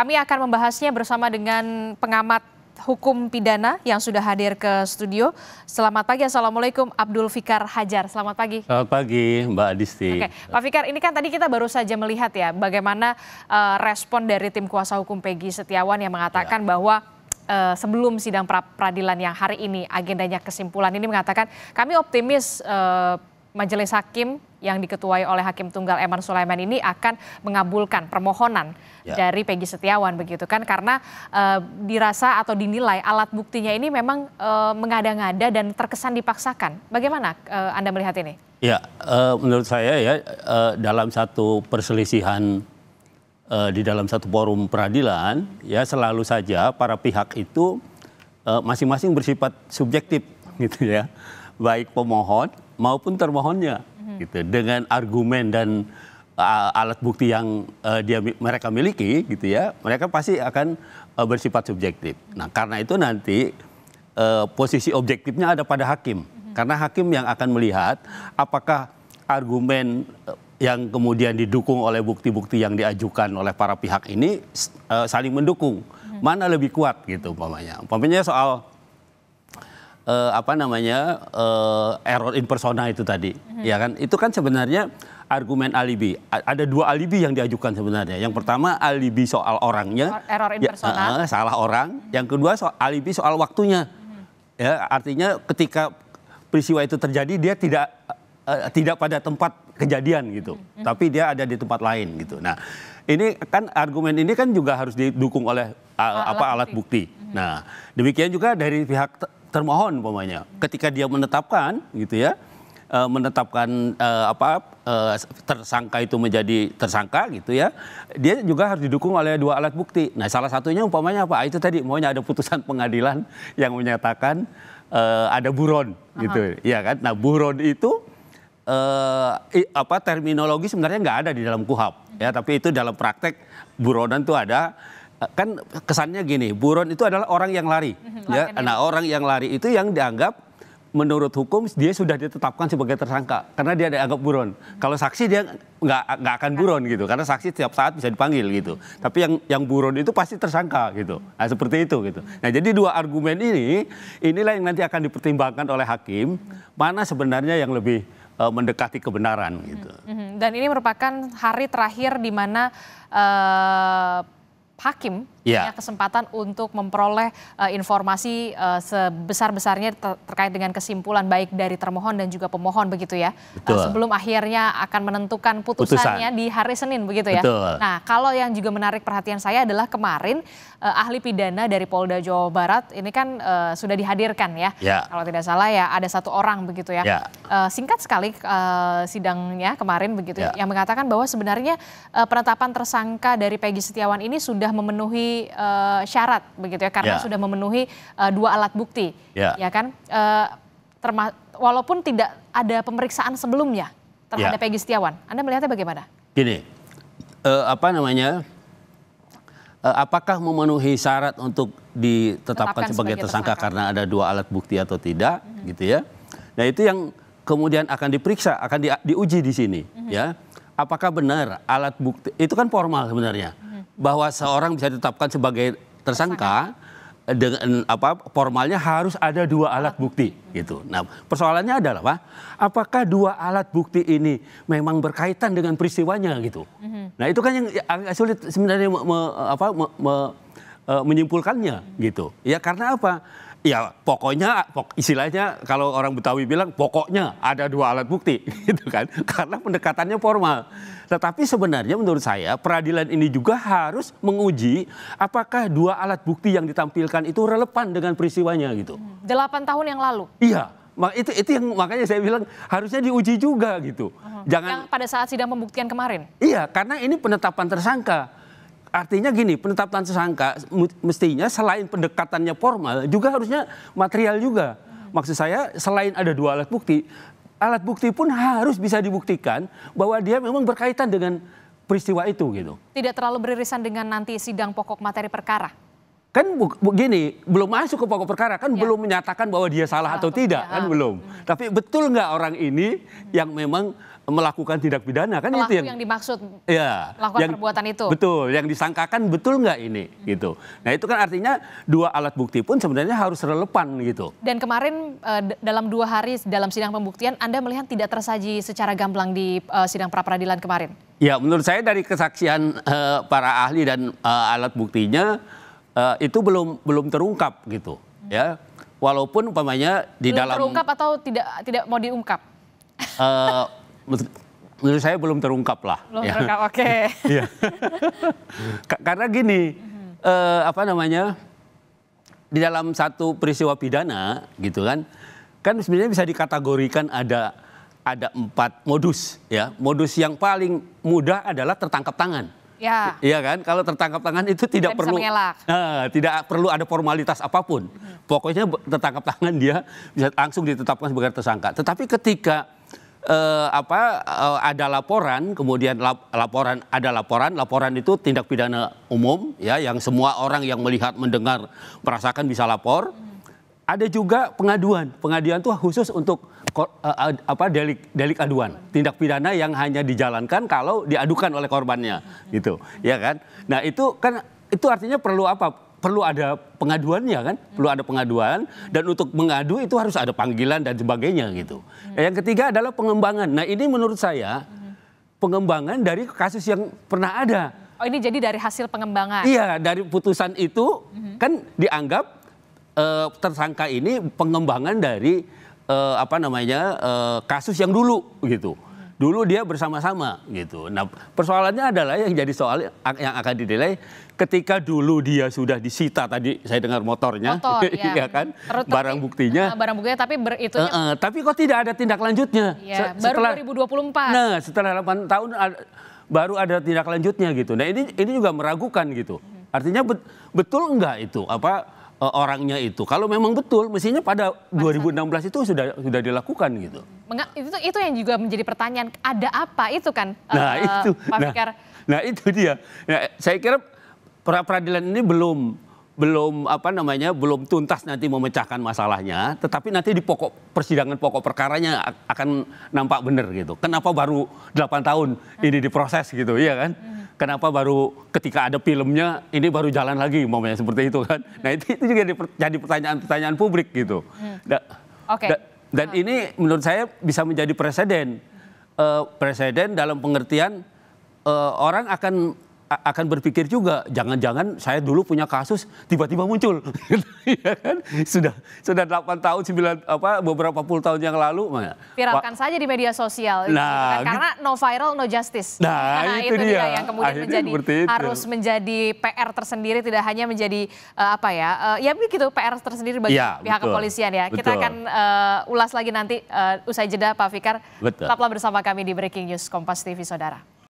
Kami akan membahasnya bersama dengan pengamat hukum pidana yang sudah hadir ke studio. Selamat pagi, Assalamualaikum Abdul Fikar Hajar. Selamat pagi. Selamat pagi Mbak Adisti. Oke, Pak Fikar, ini kan tadi kita baru saja melihat ya bagaimana respon dari tim kuasa hukum Peggy Setiawan yang mengatakan bahwa sebelum sidang peradilan yang hari ini agendanya kesimpulan ini mengatakan kami optimis majelis hakim yang diketuai oleh Hakim Tunggal Eman Sulaiman ini akan mengabulkan permohonan dari Peggy Setiawan begitu kan, karena dirasa atau dinilai alat buktinya ini memang mengada-ngada dan terkesan dipaksakan. Bagaimana Anda melihat ini? Ya, menurut saya ya dalam satu perselisihan di dalam satu forum peradilan ya selalu saja para pihak itu masing-masing bersifat subjektif gitu ya, baik pemohon maupun termohonnya gitu, dengan argumen dan alat bukti yang mereka miliki gitu ya, mereka pasti akan bersifat subjektif. Nah, karena itu nanti posisi objektifnya ada pada hakim, karena hakim yang akan melihat apakah argumen yang kemudian didukung oleh bukti-bukti yang diajukan oleh para pihak ini saling mendukung, mana lebih kuat gitu umpamanya soal error in persona itu tadi, ya kan? Itu kan sebenarnya argumen alibi. Ada dua alibi yang diajukan sebenarnya. Yang pertama alibi soal orangnya, error in persona, salah orang. Yang kedua alibi soal waktunya. Ya, artinya ketika peristiwa itu terjadi dia tidak pada tempat kejadian gitu, tapi dia ada di tempat lain gitu. Nah, ini kan argumen ini kan juga harus didukung oleh alat bukti. Nah, demikian juga dari pihak termohon umpamanya, ketika dia menetapkan gitu ya, tersangka itu menjadi tersangka gitu ya, dia juga harus didukung oleh dua alat bukti. Nah, salah satunya umpamanya apa? Itu tadi maunya ada putusan pengadilan yang menyatakan ada buron gitu, ya kan? Nah, buron itu terminologi sebenarnya nggak ada di dalam KUHP ya, tapi itu dalam praktek buronan itu ada. Kan kesannya gini, buron itu adalah orang yang lari, ya. Nah, orang yang lari itu yang dianggap menurut hukum dia sudah ditetapkan sebagai tersangka karena dia dianggap buron. Kalau saksi dia nggak akan buron gitu, karena saksi setiap saat bisa dipanggil gitu. Tapi yang buron itu pasti tersangka gitu. Nah, seperti itu gitu. Nah, jadi dua argumen inilah yang nanti akan dipertimbangkan oleh hakim, mana sebenarnya yang lebih mendekati kebenaran gitu. Dan ini merupakan hari terakhir di mana hakim punya kesempatan untuk memperoleh informasi sebesar-besarnya terkait dengan kesimpulan baik dari termohon dan juga pemohon begitu ya. Sebelum akhirnya akan menentukan putusannya di hari Senin begitu ya. Betul. Nah, kalau yang juga menarik perhatian saya adalah kemarin ahli pidana dari Polda Jawa Barat ini kan sudah dihadirkan ya. Kalau tidak salah ya ada satu orang begitu ya. Singkat sekali sidangnya kemarin begitu yang mengatakan bahwa sebenarnya penetapan tersangka dari Peggy Setiawan ini sudah memenuhi syarat begitu ya, karena sudah memenuhi dua alat bukti, ya kan, walaupun tidak ada pemeriksaan sebelumnya terhadap Peggy Setiawan. Anda melihatnya bagaimana? Gini, apakah memenuhi syarat untuk ditetapkan sebagai tersangka karena ada dua alat bukti atau tidak, gitu ya? Nah, itu yang kemudian akan diperiksa, akan diuji di sini, ya. Apakah benar alat bukti itu kan formal sebenarnya, bahwa seorang bisa ditetapkan sebagai tersangka dengan formalnya harus ada dua alat bukti gitu. Nah, persoalannya adalah apakah dua alat bukti ini memang berkaitan dengan peristiwanya gitu. Nah, itu kan yang agak sulit sebenarnya menyimpulkannya gitu. Ya karena apa? Ya pokoknya istilahnya kalau orang Betawi bilang pokoknya ada dua alat bukti gitu kan, karena pendekatannya formal. Tetapi sebenarnya menurut saya peradilan ini juga harus menguji apakah dua alat bukti yang ditampilkan itu relevan dengan peristiwanya gitu. 8 tahun yang lalu. Iya, itu yang makanya saya bilang harusnya diuji juga gitu. Jangan yang pada saat sidang pembuktian kemarin. Iya, karena ini penetapan tersangka. Artinya gini, penetapan tersangka mestinya selain pendekatannya formal juga harusnya material juga. Maksud saya selain ada dua alat bukti pun harus bisa dibuktikan bahwa dia memang berkaitan dengan peristiwa itu gitu. Tidak terlalu beririsan dengan nanti sidang pokok materi perkara. Kan begini, belum masuk ke pokok perkara, kan belum menyatakan bahwa dia salah atau tidak, kan belum. Tapi betul nggak orang ini yang memang melakukan tindak pidana kan pelaku itu yang dimaksud ya, melakukan perbuatan itu. Betul, yang disangkakan betul nggak ini gitu. Nah itu kan artinya dua alat bukti pun sebenarnya harus relevan gitu. Dan kemarin dalam 2 hari dalam sidang pembuktian Anda melihat tidak tersaji secara gamblang di sidang pra-peradilan kemarin? Ya menurut saya dari kesaksian para ahli dan alat buktinya itu belum terungkap gitu ya. Walaupun umpamanya di belum dalam terungkap atau tidak mau diungkap? Menurut saya belum terungkap lah. Belum terungkap, oke. Iya. Karena gini, apa namanya, di dalam satu peristiwa pidana gitu kan sebenarnya bisa dikategorikan ada 4 modus ya. Modus yang paling mudah adalah tertangkap tangan. Ya. Iya kan, kalau tertangkap tangan itu tidak perlu ada formalitas apapun. Pokoknya tertangkap tangan dia bisa langsung ditetapkan sebagai tersangka. Tetapi ketika ada laporan, kemudian laporan itu tindak pidana umum ya, yang semua orang yang melihat, mendengar, merasakan bisa lapor. Ada juga pengaduan itu khusus untuk delik aduan, tindak pidana yang hanya dijalankan kalau diadukan oleh korbannya gitu ya kan. Nah itu artinya perlu ada pengaduannya kan, perlu ada pengaduan, dan untuk mengadu itu harus ada panggilan dan sebagainya gitu. Yang ketiga adalah pengembangan. Nah ini menurut saya pengembangan dari kasus yang pernah ada. Oh ini jadi dari hasil pengembangan? Iya, dari putusan itu kan dianggap tersangka ini pengembangan dari kasus yang dulu gitu. Dulu dia bersama-sama gitu. Nah persoalannya adalah yang jadi soal yang akan dinilai ketika dulu dia sudah disita, tadi saya dengar motornya, ya kan, barang buktinya. Barang buktinya tapi kok tidak ada tindak lanjutnya. Ya, baru 2024. Nah setelah 8 tahun baru ada tindak lanjutnya gitu. Nah ini juga meragukan gitu. Artinya betul enggak itu orangnya itu? Kalau memang betul, mestinya pada 2016 itu sudah dilakukan gitu. Itu yang juga menjadi pertanyaan, ada apa itu kan, Pak Fikar? Nah itu dia. Nah, saya kira pra-peradilan ini belum tuntas nanti memecahkan masalahnya, tetapi nanti di persidangan pokok perkaranya akan nampak benar gitu. Kenapa baru 8 tahun ini diproses gitu, iya kan? Kenapa baru ketika ada filmnya ini baru jalan lagi, momennya seperti itu kan? Nah itu juga jadi pertanyaan publik gitu. Dan ini menurut saya bisa menjadi presiden dalam pengertian orang akan berpikir juga, jangan-jangan saya dulu punya kasus tiba-tiba muncul, ya kan? Sudah 8 tahun, beberapa puluh tahun yang lalu, viralkan saja di media sosial, karena no viral no justice. Nah itu dia yang kemudian harus menjadi PR tersendiri, tidak hanya menjadi ya begitu PR tersendiri bagi pihak kepolisian ya. Kita akan ulas lagi nanti usai jeda, Pak Fikar. Tetaplah bersama kami di Breaking News Kompas TV, saudara.